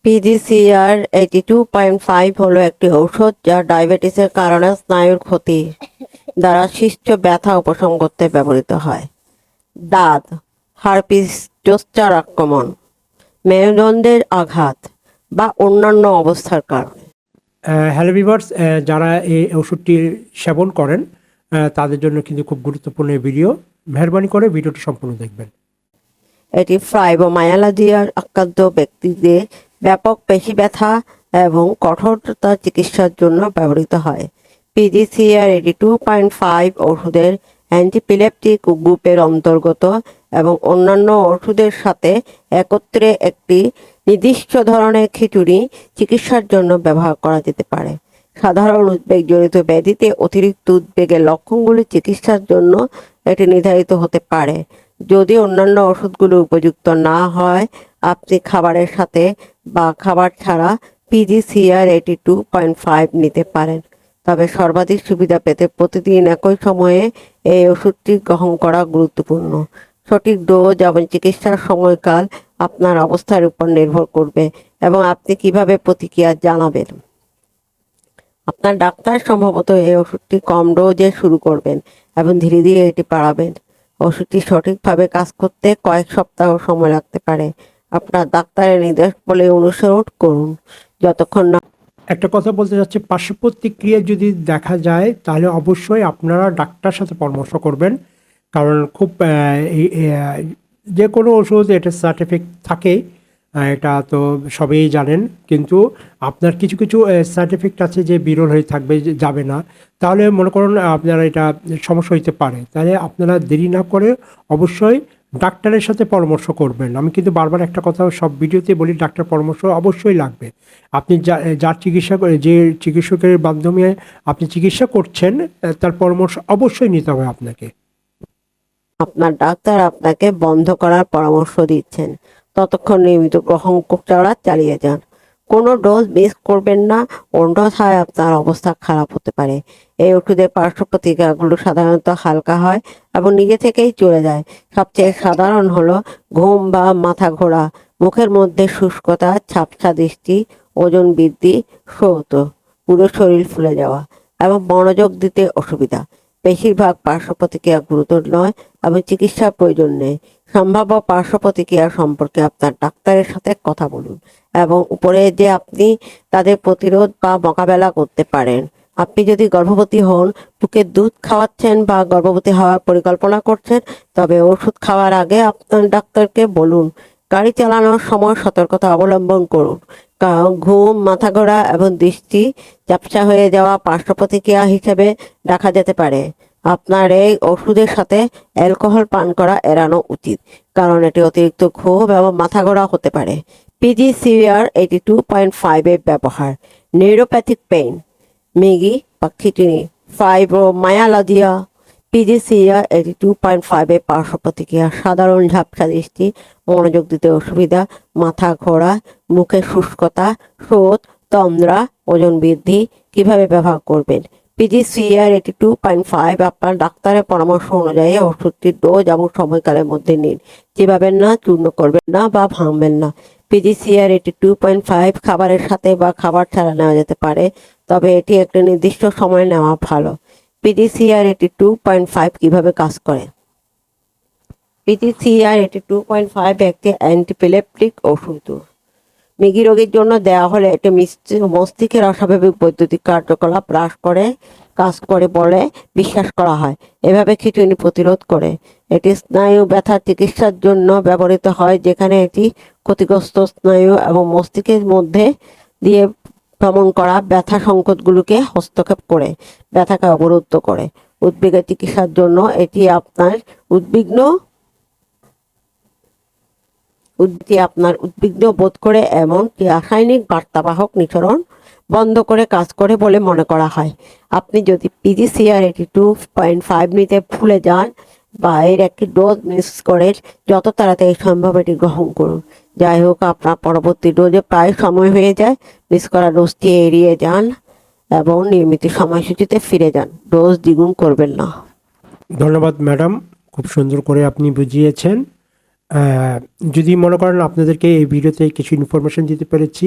PGCR82.5 হলো একটি ঔষধ যা ডায়াবেটিসের কারণে স্নায়ুর ক্ষতি দ্বারা সৃষ্ট ব্যথা উপশম করতে ব্যবহৃত হয়। দাঁত, হার্পিস জোস্টার আক্রমণ, মেরুদণ্ডের আঘাত বা অন্যান্য অবস্থার কারণে। হ্যালো ভিউয়ার্স, যারা এই ওষুধটি সেবন করেন তাদের জন্য কিন্তু খুব গুরুত্বপূর্ণ এই ভিডিও। মেহরবানি করে ভিডিওটি সম্পূর্ণ দেখবেন। এটি ফাইব্রোমায়ালজিয়ার আক্রান্ত ব্যক্তিদের ব্যাপক পেশি ব্যথা এবং কঠোরতা চিকিৎসার জন্য ব্যবহৃত হয়। PGCR82.5 ওষুধের অ্যান্টিপিলেপটিক গ্রুপের অন্তর্গত এবং অন্যান্য ওষুধের সাথে একত্রে একটি নির্দিষ্ট ধরনের খিচুড়ি চিকিৎসার জন্য ব্যবহার করা যেতে পারে। সাধারণ উদ্বেগজনিত ব্যাধিতে অতিরিক্ত উদ্বেগের লক্ষণগুলি চিকিৎসার জন্য এটি নির্ধারিত হতে পারে। যদি অন্যান্য ওষুধগুলো উপযুক্ত না হয়, আপনি খাবারের সাথে বা খাবার ছাড়া PGCR82.5 নিতে পারেন। তবে সর্বাধিক সুবিধা পেতে প্রতিদিন একই সময়ে এই ওষুধটি গ্রহণ করা গুরুত্বপূর্ণ। সঠিক ডোজ এবং চিকিৎসার সময়কাল আপনার অবস্থার উপর নির্ভর করবে এবং আপনি কিভাবে প্রতিক্রিয়া জানাবেন। আপনার ডাক্তার সম্ভবত এই ওষুধটি কম ডোজে শুরু করবেন এবং ধীরে ধীরে এটি বাড়াবেন। ওষুধটি সঠিকভাবে কাজ করতে কয়েক সপ্তাহ সময় লাগতে পারে। আপনার ডাক্তারের নির্দেশ বলে অনুসরণ করুন যতক্ষণ না। একটা কথা বলতে চাচ্ছি, পার্শ্ব প্রতিক্রিয়া যদি দেখা যায় তাহলে অবশ্যই আপনারা ডাক্তার সাথে পরামর্শ করবেন। কারণ খুব যে কোনো ওষুধ এটা সাইড এফেক্ট থাকেই, এটা তো সবাই জানেন। কিন্তু আপনার কিছু কিছু সাইড এফেক্ট আছে যে বিরল হয়ে থাকবে, যাবে না। তাহলে মনে করুন আপনারা এটা সমস্যা হইতে পারে। তাহলে আপনারা দেরি না করে অবশ্যই ডাক্তারের সাথে পরামর্শ করবেন। আমি কিন্তু বারবার একটা কথা সব ভিডিওতে বলি, ডাক্তার পরামর্শ অবশ্যই লাগবে। আপনি যার চিকিৎসা যে চিকিৎসকের মাধ্যমে আপনি চিকিৎসা করছেন তার পরামর্শ অবশ্যই নিতে হবে আপনাকে। আপনার ডাক্তার আপনাকে বন্ধ করার পরামর্শ দিচ্ছেন, ততক্ষণ নিয়মিত গ্রহণ করা চালিয়ে যান। কোনো ডোজ মিস করবেন না, অন্যথায় আপনার অবস্থা খারাপ হতে পারে। এই ওষুধের পার্শ্ব প্রতিক্রিয়াগুলো সাধারণত হালকা হয় এবং নিজে থেকেই চলে যায়। সবচেয়ে সাধারণ হলো ঘুম বা মাথা ঘোরা, মুখের মধ্যে শুষ্কতা, ঝাপসা দৃষ্টি, ওজন বৃদ্ধি, শ্রৌত, পুরো শরীর ফুলে যাওয়া এবং মনোযোগ দিতে অসুবিধা। বেশিরভাগ পার্শ্ব প্রতিক্রিয়া গুরুতর নয় এবং চিকিৎসার প্রয়োজন নেই। সম্ভাব্য পার্শ্ব প্রতিক্রিয়া সম্পর্কে আপনার ডাক্তারের সাথে কথা বলুন এবং উপরে যে আপনি তাদের প্রতিরোধ বা মোকাবেলা করতে পারেন। আপনি যদি গর্ভবতী হন, বুকের দুধ খাওয়াচ্ছেন বা গর্ভবতী হওয়ার পরিকল্পনা করছেন, তবে ওষুধ খাওয়ার আগে আপনার ডাক্তারকে বলুন। গাড়ি চালানোর সময় সতর্কতা অবলম্বন করুন, কারণ ঘুম, মাথা ঘোরা এবং দৃষ্টি ঝাপসা হয়ে যাওয়া পার্শ্ব প্রতিক্রিয়া হিসেবে দেখা যেতে পারে। আপনার এই ওষুধের সাথে অ্যালকোহল পান করা এড়ানো উচিত, কারণ এটি অতিরিক্ত ঘুম এবং মাথা ঘোরা হতে পারে। PGCR82.5 এর ব্যবহার: নিউরোপ্যাথিক পেইন, মেগি বা খিচুড়ি, ফাইব্রোমায়ালজিয়া। PGCR82.5 এর পার্শ্ব প্রতিক্রিয়া: সাধারণ ঝাপসা দৃষ্টি, মনোযোগ দিতে অসুবিধা, মাথা ঘোরা, মুখে শুষ্কতা, স্রোত, তন্দ্রা, ওজন বৃদ্ধি। কিভাবে ব্যবহার করবেন? PGCR82.5 আপনার ডাক্তারের পরামর্শ অনুযায়ী ওষুধটির ডোজ এবং সময়কালের মধ্যে নিন। চিবাবেন না, চূর্ণ করবেন না বা ভাঙবেন না। PGCR82.5 খাবারের সাথে বা খাবার ছাড়া নেওয়া যেতে পারে, তবে এটি একটি নির্দিষ্ট সময় নেওয়া ভালো। PGCR82.5 কিভাবে কাজ করে? PGCR82.5 একটি অ্যান্টিপিলেপটিক ওষুধ। মৃগী রোগীর জন্য দেওয়া হলে এটি মস্তিষ্কের অস্বাভাবিক বৈদ্যুতিক কার্যকলাপ হ্রাস করে কাজ করে বলে বিশ্বাস করা হয়। এভাবে খিঁচুনি প্রতিরোধ করে। এটি স্নায়ু ব্যথার চিকিৎসার জন্য ব্যবহৃত হয়, যেখানে এটি ক্ষতিগ্রস্ত স্নায়ু এবং মস্তিষ্কের মধ্যে দিয়ে ভ্রমণ করা ব্যথা সংকেতগুলোকে হস্তক্ষেপ করে ব্যথাকে অবরুদ্ধ করে। উদ্বেগের চিকিৎসার জন্য এটি আপনার উদ্বিগ্ন বোধ করে এমনকি রাসায়নিক বার্তাবাহক নিঃসরণ বন্ধ করে কাজ করে বলে মনে করা হয়। আপনি যদি PGCR82.5 নিতে ভুলে যান বা এর একটি ডোজ মিস করেন, যত তাড়াতাড়ি সম্ভব এটি গ্রহণ করুন। যাই হোক, আপনার পরবর্তী ডোজে প্রায় সময় হয়ে যায়। মিস করা ডোজটি এড়িয়ে যান এবং নিয়মিত সময়সূচিতে ফিরে যান। ডোজ দ্বিগুণ করবেন না। ধন্যবাদ ম্যাডাম, খুব সুন্দর করে আপনি বুঝিয়েছেন। যদি মনে করেন আপনাদেরকে এই ভিডিওতে কিছু ইনফরমেশন দিতে পেরেছি,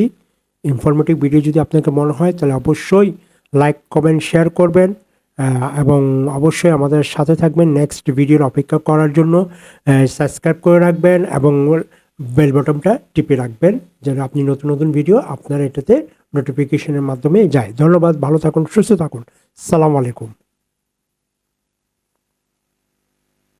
ইনফরমেটিভ ভিডিও যদি আপনাকে মনে হয়, তাহলে অবশ্যই লাইক, কমেন্ট, শেয়ার করবেন এবং অবশ্যই আমাদের সাথে থাকবেন নেক্সট ভিডিওর অপেক্ষা করার জন্য। সাবস্ক্রাইব করে রাখবেন এবং বেল বাটনটা টিপে রাখবেন যেন আপনি নতুন নতুন ভিডিও আপনার এটাতে নোটিফিকেশনের মাধ্যমে যায়। ধন্যবাদ, ভালো থাকুন, সুস্থ থাকুন। সালাম আলাইকুম।